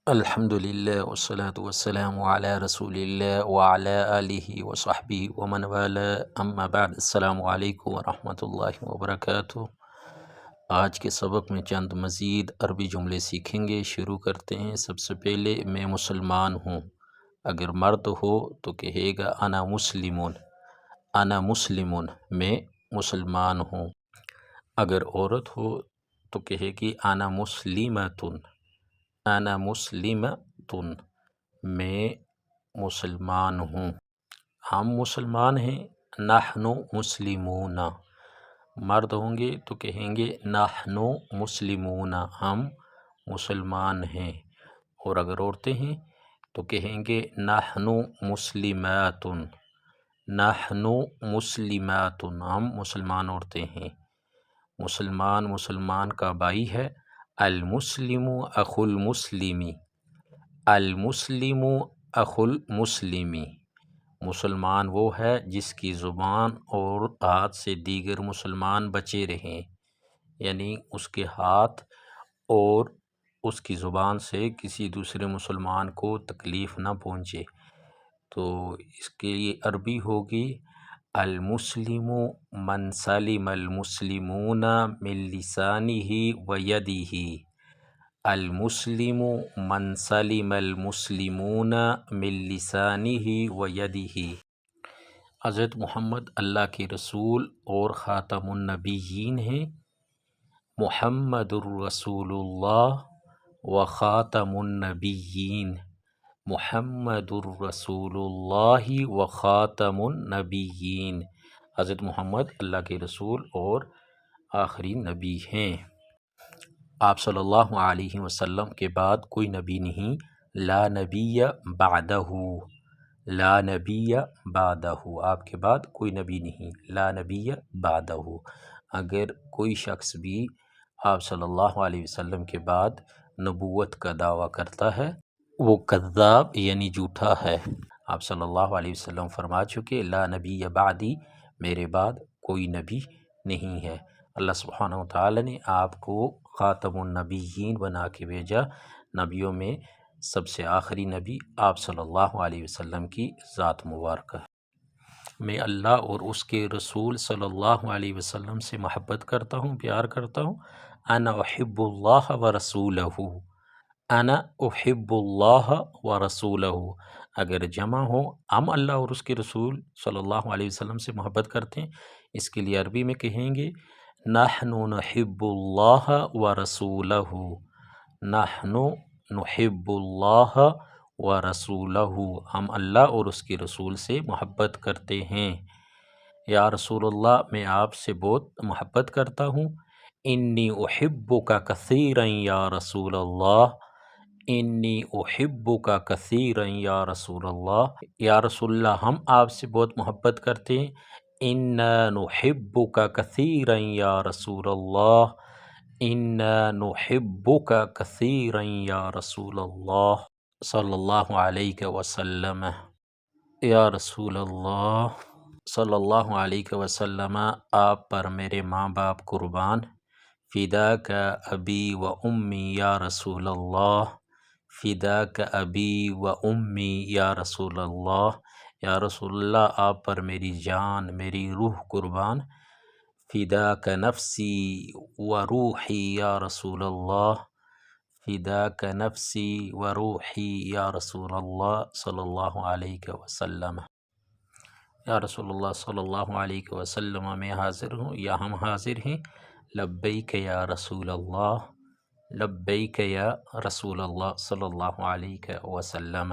الحمدللہ والصلاة والسلام علی رسول اللہ وعلی آلہ وصحبہ ومن والاه اما بعد۔ السلام علیکم ورحمۃ اللہ وبرکاتہ۔ آج کے سبق میں چند مزید عربی جملے سیکھیں گے۔ شروع کرتے ہیں۔ سب سے پہلے میں مسلمان ہوں۔ اگر مرد ہو تو کہے گا انا مسلمون، انا مسلمون، میں مسلمان ہوں۔ اگر عورت ہو تو کہے گی انا مسلمۃ، انا مسلمۃ، میں مسلمان ہوں۔ ہم مسلمان ہیں، نحن مسلمون۔ مرد ہوں گے تو کہیں گے نحن مسلمون، ہم مسلمان ہیں۔ اور اگر عورتیں ہیں تو کہیں گے نحن مسلمات، نحن مسلمات، ہم مسلمان عورتیں ہیں۔ مسلمان کا بھائی ہے۔ المسلم اخو المسلم، المسلم اخو المسلم، مسلمان وہ ہے جس کی زبان اور ہاتھ سے دیگر مسلمان بچے رہیں، یعنی اس کے ہاتھ اور اس کی زبان سے کسی دوسرے مسلمان کو تکلیف نہ پہنچے۔ تو اس کے لیے عربی ہوگی المسلم من سلم المسلمون من لسانه ویدہ، المسلم من سلم المسلمون من لسانه ویدہ۔ حضرت محمد اللہ کے رسول اور خاتم النبیین ہیں۔ محمد الرسول اللہ و خاتم النبیین، محمد الرسول اللہ و خاتم النبیین، حضرت محمد اللہ کے رسول اور آخری نبی ہیں۔ آپ صلی اللہ علیہ وسلم کے بعد کوئی نبی نہیں، لا نبی بعدہ، لا نبی بعدہ، آپ کے بعد کوئی نبی نہیں، لا نبی بعدہ۔ اگر کوئی شخص بھی آپ صلی اللہ علیہ وسلم کے بعد نبوت کا دعویٰ کرتا ہے وہ کذاب یعنی جھوٹا ہے۔ آپ صلی اللہ علیہ وسلم فرما چکے لا نبی بعدی، میرے بعد کوئی نبی نہیں ہے۔ اللہ سبحانہ وتعالی نے آپ کو خاتم النبیین بنا کے بھیجا، نبیوں میں سب سے آخری نبی آپ صلی اللہ علیہ وسلم کی ذات مبارکہ ہے۔ میں اللہ اور اس کے رسول صلی اللہ علیہ وسلم سے محبت کرتا ہوں، پیار کرتا ہوں۔ انا احب اللہ و رسولہ، انا احب اللہ و رسولہ۔ اگر جمع ہو ہم اللہ اور اس کے رسول صلی اللہ علیہ وسلم سے محبت کرتے ہیں، اس کے لیے عربی میں کہیں گے نحن نحب اللہ و رسولہ، نحن نحب اللہ و رسولہ، ہم اللہ اور اس کے رسول سے محبت کرتے ہیں۔ یا رسول اللہ، میں آپ سے بہت محبت کرتا ہوں۔ انی احبک کثیرا یا رسول اللہ، انی احبک کثیرا یا رسول اللہ، یا رسول اللہ ہم آپ سے بہت محبت کرتے ہیں۔ انا نحبک کثیرا یا رسول اللہ، انا نحبک کثیرا یا رسول اللہ صلی اللہ علیہ وسلم۔ یا رسول اللہ صلی اللہ علیہ وسلم، آپ پر میرے ماں باپ قربان، فداک ابی و امی یا رسول اللہ، فداک ابی و امی یا رسول اللہ، یا رسول اللہ آپ پر میری جان میری روح قربان، فداک نفسی و روحی یا رسول اللہ، فداک نفسی و روحی یا رسول اللہ صلی اللہ علیہ وسلم۔ یا رسول اللہ صلی اللہ علیہ وسلم، میں حاضر ہوں یا ہم حاضر ہیں، لبیک یا رسول اللہ، لبیک یا رسول اللہ صلی اللہ علیہ وسلم۔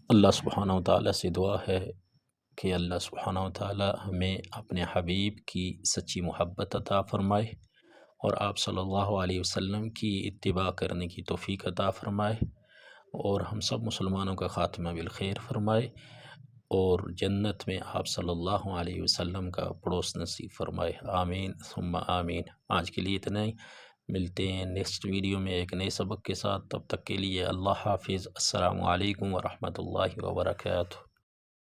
اللہ سبحانہ وتعالی سے دعا ہے کہ اللہ سبحانہ وتعالی ہمیں اپنے حبیب کی سچی محبت عطا فرمائے اور آپ صلی اللہ علیہ وسلم کی اتباع کرنے کی توفیق عطا فرمائے، اور ہم سب مسلمانوں کا خاتمہ بالخیر فرمائے، اور جنت میں آپ صلی اللہ علیہ وسلم کا پڑوس نصیب فرمائے۔ آمین ثم آمین۔ آج کے لیے اتنا ہی، ملتے ہیں نیکسٹ ویڈیو میں ایک نئے سبق کے ساتھ، تب تک کے لیے اللہ حافظ۔ السلام علیکم ورحمۃ اللہ وبرکاتہ۔